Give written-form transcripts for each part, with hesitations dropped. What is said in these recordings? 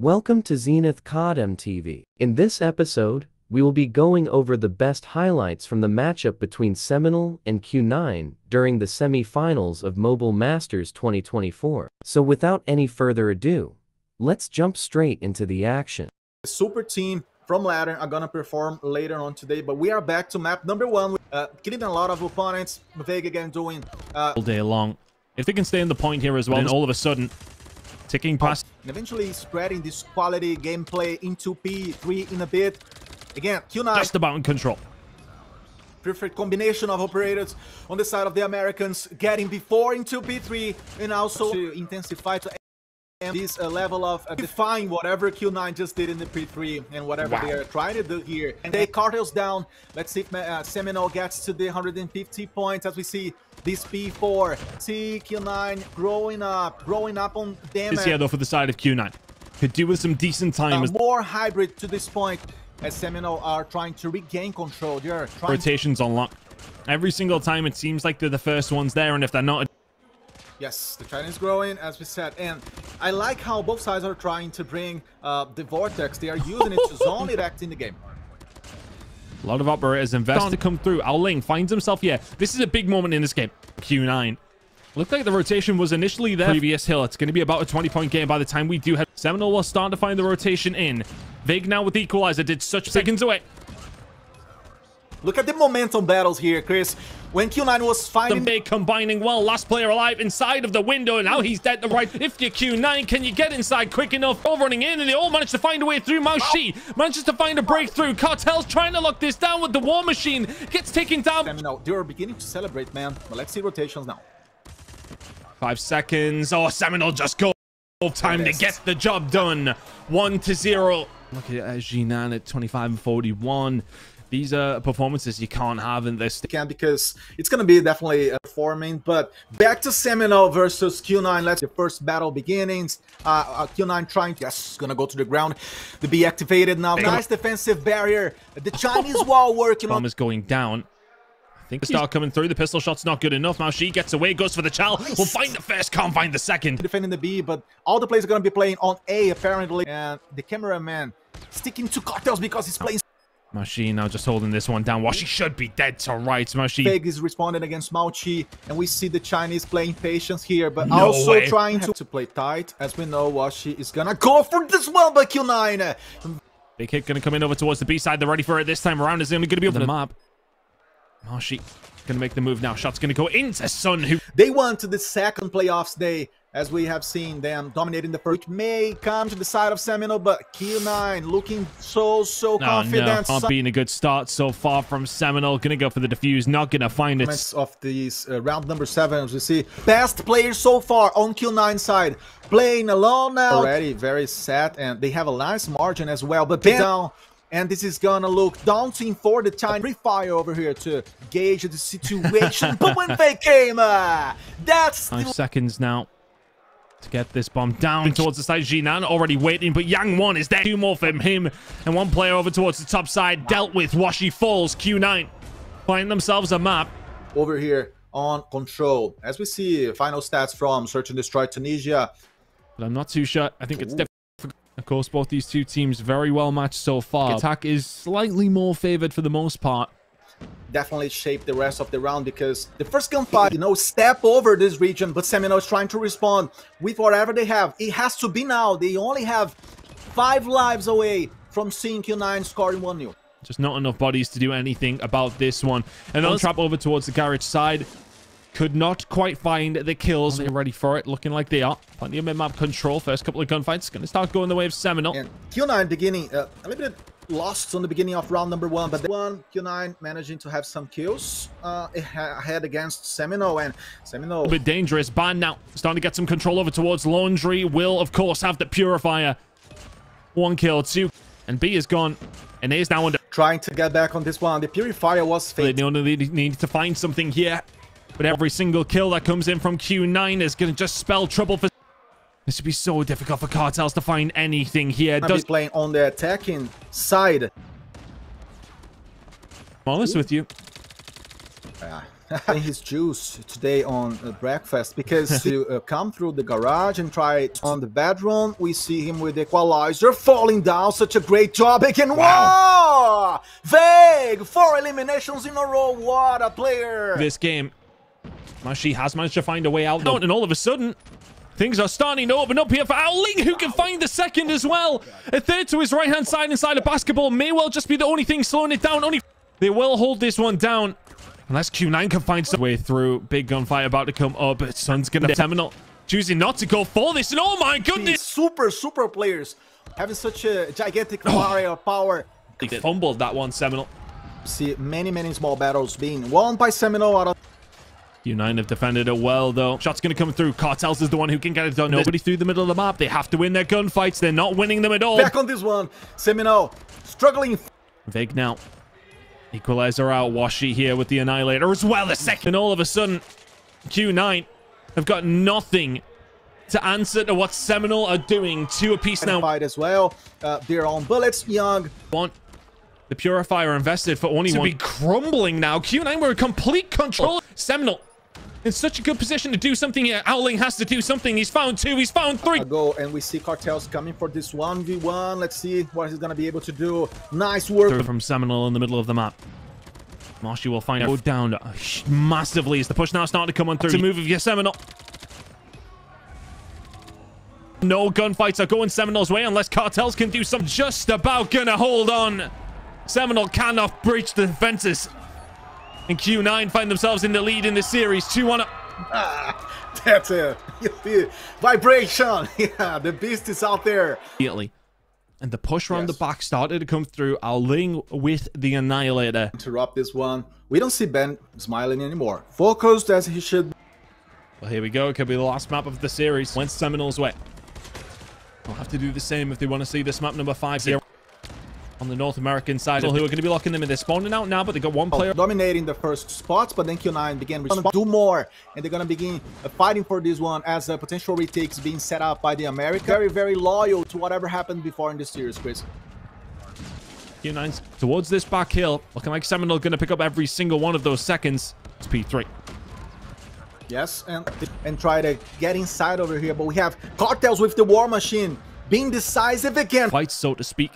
Welcome to Zenith COD MTV. In this episode, we will be going over the best highlights from the matchup between Seminal and Q9 during the semi-finals of Mobile Masters 2024. So without any further ado, let's jump straight into the action. The super team from ladder are gonna perform later on today, but we are back to map number 1, killing a lot of opponents. Vega again doing all day long. If they can stay in the point here as well, then all of a sudden ticking past and eventually spreading this quality gameplay into P3 in a bit. Again, Q9 just about in control. Perfect combination of operators on the side of the Americans, getting before into P3 and also to intensify to this level of defying whatever Q9 just did in the P3 and whatever they are trying to do here. And they cartels down. Let's see if Seminal gets to the 150 points as we see this P4. See Q9 growing up on damage. Yeah, though, for the side of Q9. Could do with some decent time. More hybrid to this point as Seminal are trying to regain control. They're trying rotations on lock. Every single time it seems like they're the first ones there, and if they're not... Yes, the China is growing, as we said, and I like how both sides are trying to bring the Vortex. They are using it to zone it act in the game. A lot of operators invest to come through. LING finds himself here. This is a big moment in this game. Q9. Looked like the rotation was initially there. Previous hill. It's going to be about a 20-point game by the time we do head. Seminal will start to find the rotation in. Vig now with the equalizer did such seconds away. Look at the momentum battles here, Chris. When Q9 was fighting... Big combining well. Last player alive inside of the window. And now he's dead to right. If you're Q9, can you get inside quick enough? All running in, and they all manage to find a way through. Maushi manages to find a breakthrough. Cartel's trying to lock this down with the War Machine. Gets taken down. Seminal, they're beginning to celebrate, man. But let's see rotations now. 5 seconds. Oh, Seminal just go. Time to get the job done. 1-0. Look at Jinan at 25 and 41. These are performances you can't have in this. Can't, because it's going to be definitely performing. But back to Seminal versus Q9. Let's the first battle beginnings. Q9 trying to... Yes, going to go to the ground. To be activated now. Nice defensive barrier. The Chinese wall working on... Bomb is going down. I think the start coming through. The pistol shot's not good enough. Now she gets away, goes for the Chal. Nice. Will find the first, can't find the second. Defending the B, but all the players are going to be playing on A, apparently. And the cameraman sticking to Cartels because he's playing... Machine now just holding this one down. Washi should be dead to rights. Machine Big is responding against Mauchi, and we see the Chinese playing patience here, but also trying to play tight. As we know, Washi is gonna go for this one by Q9. Big hit gonna come in over towards the B side. They're ready for it this time around. Is only gonna be over the map. Mashi gonna make the move now. Shot's gonna go into Sun, who they won to the second playoffs day, as we have seen them dominating the first. Which may come to the side of Seminal, but Q9 looking so confident. Not being a good start so far from Seminal. Gonna go for the defuse, not gonna find it. Of these round number 7, as we see, best players so far on Q9 side, playing alone now. Already very set, and they have a nice margin as well, but down. And this is gonna look daunting for the Chinese. Free fire over here to gauge the situation. But when they came, that's 5 seconds now to get this bomb down towards the side. Jinan already waiting, but Yang 1 is there. 2 more from him, and 1 player over towards the top side. Dealt with. Washi falls. Q9 find themselves a map over here on control. As we see final stats from Search and Destroy Tunisia, but I'm not too sure. I think it's different. Of course, both these two teams very well matched so far. Attack is slightly more favored for the most part. Definitely shaped the rest of the round, because the first gunfight, step over this region, but Seminal is trying to respond with whatever they have. It has to be now. They only have 5 lives away from seeing Q9 scoring 1-0. Just not enough bodies to do anything about this one. And on trap over towards the garage side. Could not quite find the kills. They're ready for it, looking like they are. Plenty of mid-map control. First couple of gunfights going to start going the way of Seminal. And Q9 beginning a little bit lost on the beginning of round number 1, but Q9 managing to have some kills ahead against Seminal, and Seminal a bit dangerous. Ban now starting to get some control over towards Laundry. Will of course have the Purifier. 1 kill, 2, and B is gone, and A is now under. Trying to get back on this one. The Purifier was fake. They only need to find something here. But every single kill that comes in from Q9 is going to just spell trouble for... This would be so difficult for Cartels to find anything here. Does playing on the attacking side. I'm honest with you. in his juice today on breakfast, because to come through the garage and try on the bedroom, we see him with the equalizer falling down. Such a great job again. Wow! Vague! 4 eliminations in a row. What a player! This game, Mashi has managed to find a way out, and all of a sudden, things are starting to open up here for LING, who can find the second as well. A third to his right-hand side inside of basketball may well just be the only thing slowing it down. They will hold this one down. Unless Q9 can find some way through. Big gunfight about to come up. Sun's gonna Seminal choosing not to go for this. And oh my goodness! Super players having such a gigantic array of power. They fumbled that one, Seminal. See many small battles being won by Seminal out of Q9 have defended it well, though. Shot's going to come through. Cartels is the one who can get it done. Nobody through the middle of the map. They have to win their gunfights. They're not winning them at all. Back on this one. Seminal struggling. Vig now. Equalizer out. Washi here with the Annihilator as well. A second. And all of a sudden, Q9 have got nothing to answer to what Seminal are doing. 2 apiece now. Fight as well. Their own bullets. Young. The Purifier invested for only one. To be crumbling now. Q9 were in complete control. Seminal in such a good position to do something here. LING has to do something. He's found 2. He's found 3. Go, and we see Cartels coming for this 1v1. Let's see what he's going to be able to do. Nice work from Seminal in the middle of the map. Marshy will find go down massively as the push now starting to come on through. To move of your Seminal. No gunfights are going Seminal's way unless Cartels can do some. Just about gonna hold on. Seminal cannot breach the defenses. And Q9 find themselves in the lead in the series. 2-1. That's a vibration. Yeah, the beast is out there. Immediately. And the push around the back started to come through. LING with the Annihilator. Interrupt this one. We don't see Ben smiling anymore. Focused as he should. Well, here we go. It could be the last map of the series. Went Seminal's way. They'll have to do the same if they want to see this map number 5 here. On the North American side, who are going to be locking them in. They're spawning out now, but they got one player dominating the first spots, but then Q9 began to do more, and they're going to begin fighting for this one as a potential retakes being set up by the American. Very loyal to whatever happened before in the series, Chris. Q9's towards this back hill, looking like Seminal going to pick up every single one of those seconds. It's P3. Yes, and try to get inside over here, but we have Cartels with the War Machine being decisive again. Fights, so to speak.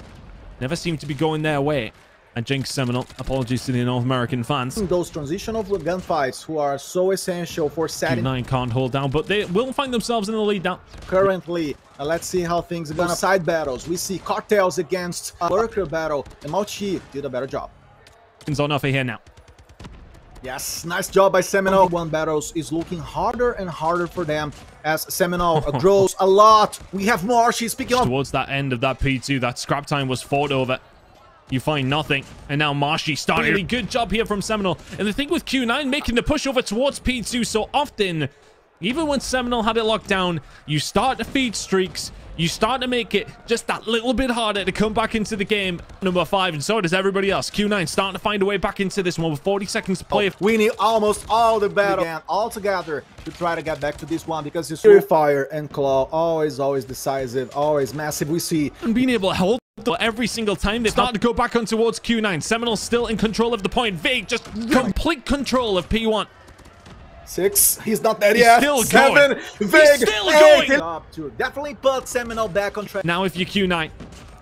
Never seem to be going their way. And Jinx Seminal, apologies to the North American fans. Those transitional gunfights who are so essential for setting. Q9 can't hold down, but they will find themselves in the lead now. Currently, let's see how things are going to side battles. We see Cartels against a Lurker battle, and Malchi did a better job. It's on offer here now. Yes, nice job by Seminal. 1 battles is looking harder and harder for them as Seminal grows a lot. We have Marshy speaking towards that end of that P2. That scrap time was fought over. You find nothing, and now Marshy started. Really good job here from Seminal. And the thing with Q9 making the push over towards P2 so often, even when Seminal had it locked down, you start to feed streaks. You start to make it just that little bit harder to come back into the game. Number 5, and so does everybody else. Q9 starting to find a way back into this one with 40 seconds to play. We need almost all the battle all together to try to get back to this one, because it's Purifier and Claw, always decisive, always massive. We see and being able to hold every single time they start to go back on towards Q9. Seminal still in control of the point. Vig just complete control of P1. 6, he's not there yet. Still 7, going. Vig, still going. To definitely put Seminal back on track. Now if you're Q9,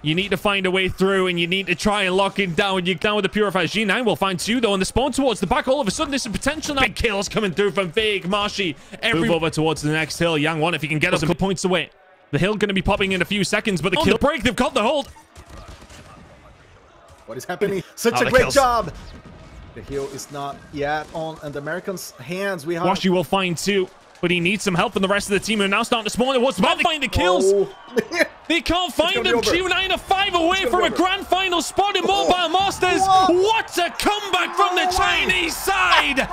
you need to find a way through, and you need to try and lock it down. You're down with the Purifier. G9 will find 2 though, and the spawn towards the back. All of a sudden, there's a potential now. Big kills coming through from Vig, Marshy. Move over towards the next hill. Yang One, if he can get us a couple points away. The hill going to be popping in a few seconds, but the kill break, they've got the hold. What is happening? Such a great job. The hill is not yet on the Americans' hands. We have Washi will find 2, but he needs some help from the rest of the team who are now starting to spawn. It was about to find the kills. They can't find him. Q9 are 5 away from a grand final spot in Mobile Masters. What a comeback from the Chinese side.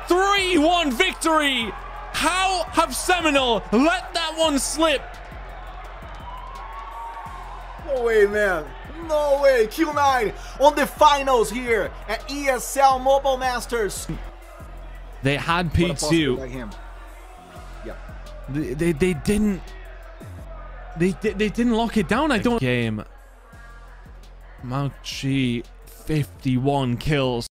3-1 victory. How have Seminal let that one slip? No way, man. No way. Q9 on the finals here at ESL Mobile Masters. They had P2. Like him. Yeah. They didn't lock it down. I don't game. Mouchi 51 kills.